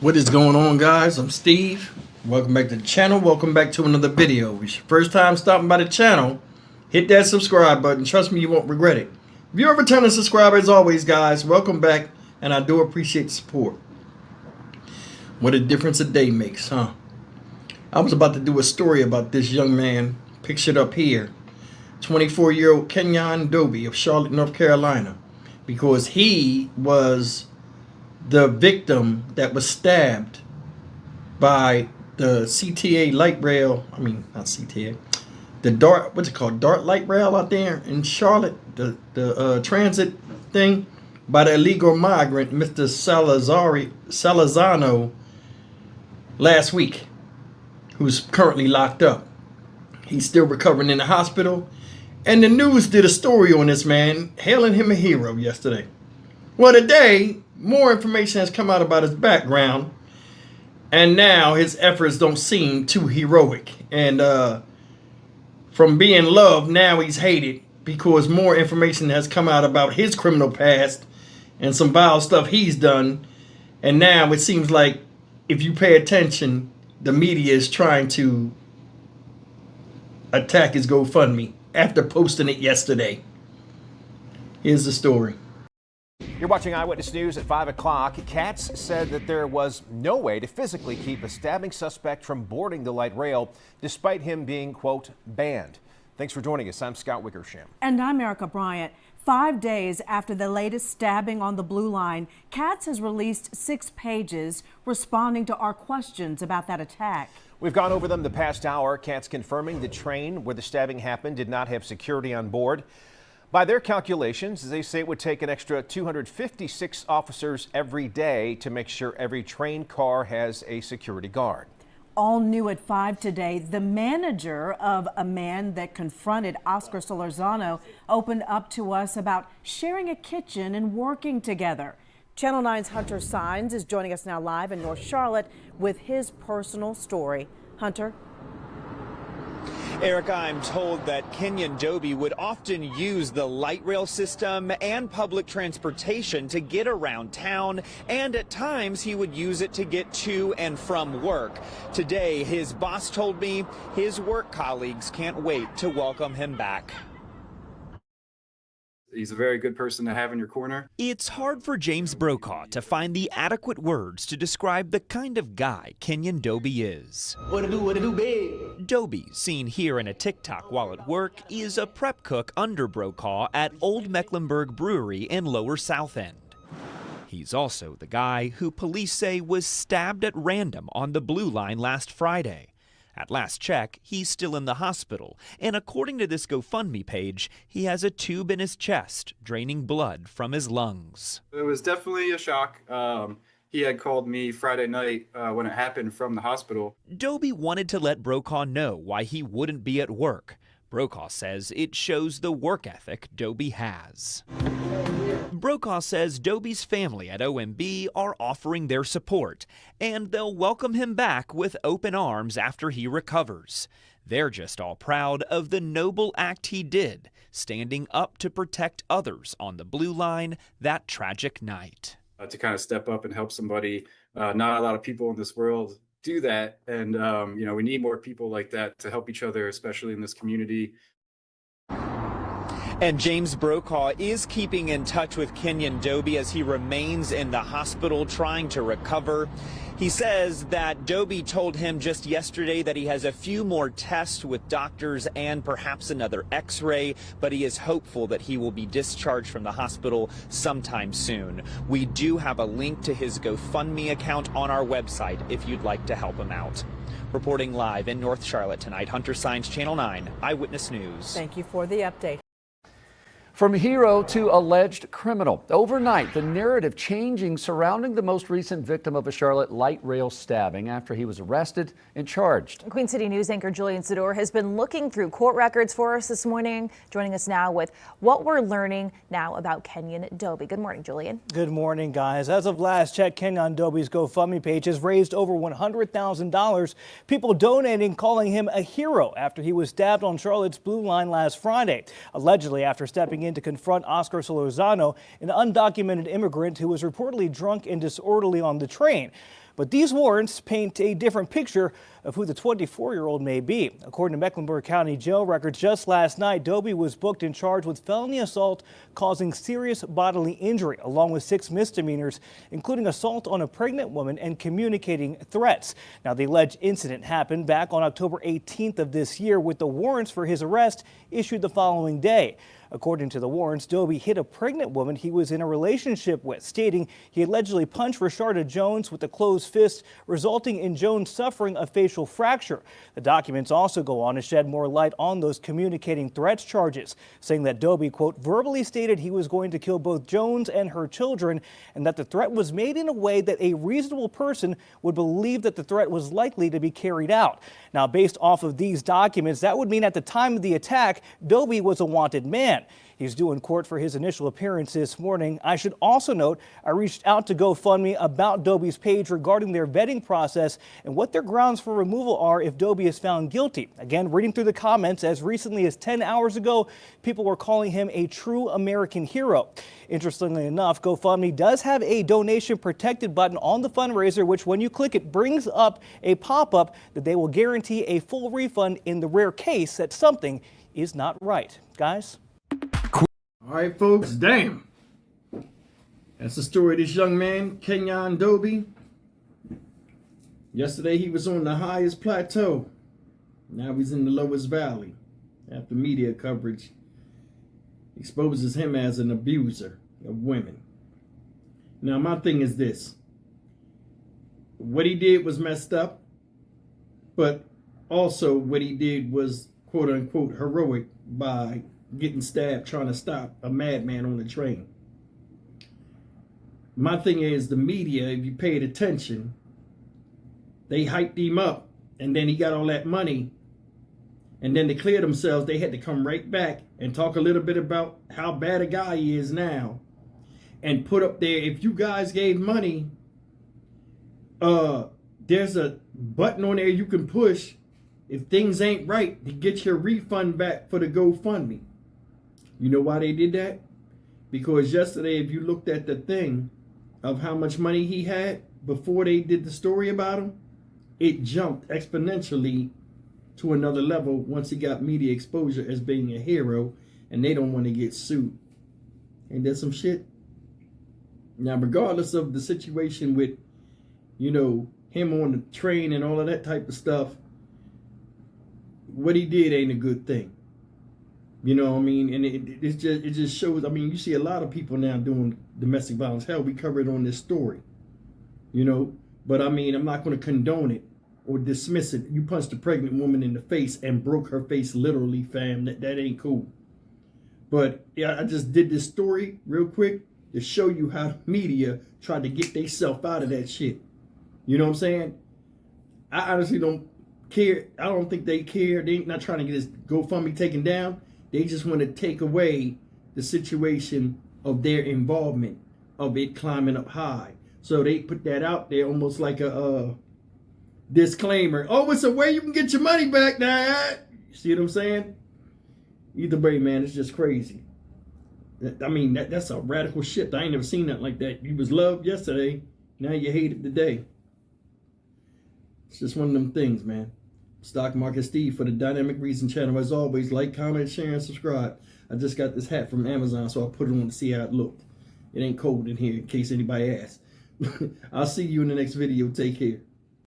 What is going on, guys? I'm Steve. Welcome back to the channel. Welcome back to another video. If it's your first time stopping by the channel, hit that subscribe button. Trust me, you won't regret it. If you're a returning subscriber, as always, guys, welcome back, and I do appreciate the support. What a difference a day makes, huh? I was about to do a story about this young man, pictured up here, 24-year-old Kenyon Dobie of Charlotte, North Carolina, because he was the victim that was stabbed by the CTA light rail. I mean, not CTA. The what's it called? Dart light rail out there in Charlotte. The transit thing by the illegal migrant, Mr. Salazano, last week, who's currently locked up. He's still recovering in the hospital. And the news did a story on this man, hailing him a hero yesterday. Well, today, more information has come out about his background, and now his efforts don't seem too heroic. And from being loved, now he's hated because more information has come out about his criminal past and some vile stuff he's done. And now it seems like, if you pay attention, the media is trying to attack his GoFundMe after posting it yesterday. Here's the story. You're watching Eyewitness News at 5 o'clock. Katz said that there was no way to physically keep a stabbing suspect from boarding the light rail, despite him being, quote, banned. Thanks for joining us. I'm Scott Wickersham. And I'm Erica Bryant. 5 days after the latest stabbing on the Blue Line, Katz has released 6 pages responding to our questions about that attack. We've gone over them the past hour. Katz confirming the train where the stabbing happened did not have security on board. By their calculations, they say it would take an extra 256 officers every day to make sure every train car has a security guard. All new at 5 today, the manager of a man that confronted Oscar Solorzano opened up to us about sharing a kitchen and working together. Channel 9's Hunter Signs is joining us now live in North Charlotte with his personal story. Hunter? Erica, I'm told that Kenyon Dobie would often use the light rail system and public transportation to get around town, and at times he would use it to get to and from work. Today, his boss told me his work colleagues can't wait to welcome him back. He's a very good person to have in your corner. It's hard for James Brokaw to find the adequate words to describe the kind of guy Kenyon Dobie is. What it do, big? Dobie, seen here in a TikTok while at work, is a prep cook under Brokaw at Old Mecklenburg Brewery in Lower South End. He's also the guy who police say was stabbed at random on the Blue Line last Friday. At last check, he's still in the hospital, and according to this GoFundMe page, he has a tube in his chest, draining blood from his lungs. It was definitely a shock. He had called me Friday night when it happened from the hospital. Dobie wanted to let Brokaw know why he wouldn't be at work. Brokaw says it shows the work ethic Dobie has. Brokaw says Dobie's family at OMB are offering their support, and they'll welcome him back with open arms after he recovers. They're just all proud of the noble act he did, standing up to protect others on the Blue Line that tragic night. To kind of step up and help somebody. Not a lot of people in this world do that, and we need more people like that to help each other, especially in this community. And James Brokaw is keeping in touch with Kenyon Dobie as he remains in the hospital trying to recover. He says that Dobie told him just yesterday that he has a few more tests with doctors and perhaps another x-ray, but he is hopeful that he will be discharged from the hospital sometime soon. We do have a link to his GoFundMe account on our website if you'd like to help him out. Reporting live in North Charlotte tonight, Hunter Signs, Channel 9, Eyewitness News. Thank you for the update. From hero to alleged criminal. Overnight, the narrative changing surrounding the most recent victim of a Charlotte light rail stabbing after he was arrested and charged. Queen City News anchor Julian Sador has been looking through court records for us this morning, joining us now with what we're learning now about Kenyon Dobie. Good morning, Julian. Good morning, guys. As of last check, Kenyon Dobie's GoFundMe page has raised over $100,000. People donating, calling him a hero after he was stabbed on Charlotte's Blue Line last Friday, allegedly after stepping in to confront Oscar Solorzano, an undocumented immigrant who was reportedly drunk and disorderly on the train. But these warrants paint a different picture of who the 24-year-old may be. According to Mecklenburg County jail records, just last night, Doby was booked and charged with felony assault causing serious bodily injury, along with 6 misdemeanors, including assault on a pregnant woman and communicating threats. Now, the alleged incident happened back on October 18th of this year, with the warrants for his arrest issued the following day. According to the warrants, Doby hit a pregnant woman he was in a relationship with, stating he allegedly punched Rashada Jones with a closed fist, resulting in Jones suffering a facial fracture. The documents also go on to shed more light on those communicating threats charges, saying that Doby, quote, verbally stated he was going to kill both Jones and her children, and that the threat was made in a way that a reasonable person would believe that the threat was likely to be carried out. Now, based off of these documents, that would mean at the time of the attack, Doby was a wanted man. He's due in court for his initial appearance this morning. I should also note I reached out to GoFundMe about Doby's page regarding their vetting process and what their grounds for removal are if Doby is found guilty. Again, reading through the comments, as recently as 10 hours ago, people were calling him a true American hero. Interestingly enough, GoFundMe does have a donation protected button on the fundraiser, which when you click it brings up a pop-up that they will guarantee a full refund in the rare case that something is not right. Guys? All right, folks, damn. That's the story of this young man, Kenyon Doby. Yesterday, he was on the highest plateau. Now he's in the lowest valley after media coverage exposes him as an abuser of women. Now, my thing is this. What he did was messed up, but also what he did was, quote unquote, heroic by getting stabbed trying to stop a madman on the train. My thing is, the media, if you paid attention, they hyped him up, and then he got all that money, and then to clear themselves, they had to come right back and talk a little bit about how bad a guy he is now, and put up there, if you guys gave money, there's a button on there you can push if things ain't right to get your refund back for the GoFundMe. You know why they did that? Because yesterday, if you looked at the thing of how much money he had before they did the story about him, it jumped exponentially to another level once he got media exposure as being a hero, and they don't want to get sued. Ain't that some shit? Now, regardless of the situation with, you know, him on the train and all of that type of stuff, what he did ain't a good thing. You know what I mean? And it just shows, I mean, you see a lot of people now doing domestic violence. Hell, we covered on this story, you know? But I mean, I'm not going to condone it or dismiss it. You punched a pregnant woman in the face and broke her face literally, fam. That ain't cool. But yeah, I just did this story real quick to show you how the media tried to get themselves out of that shit. You know what I'm saying? I honestly don't care. I don't think they care. They ain't not trying to get this GoFundMe taken down. They just want to take away the situation of their involvement of it climbing up high. So they put that out there almost like a disclaimer. Oh, it's a way you can get your money back, Dad. See what I'm saying? Either way, man, it's just crazy. I mean, that's a radical shift. I ain't never seen that like that. You was loved yesterday. Now you hate it today. It's just one of them things, man. Stock Market Steve for the Dynamic Reason channel. As always, like, comment, share, and subscribe. I just got this hat from Amazon, so I put it on to see how it looked. It ain't cold in here in case anybody asks. I'll see you in the next video. Take care.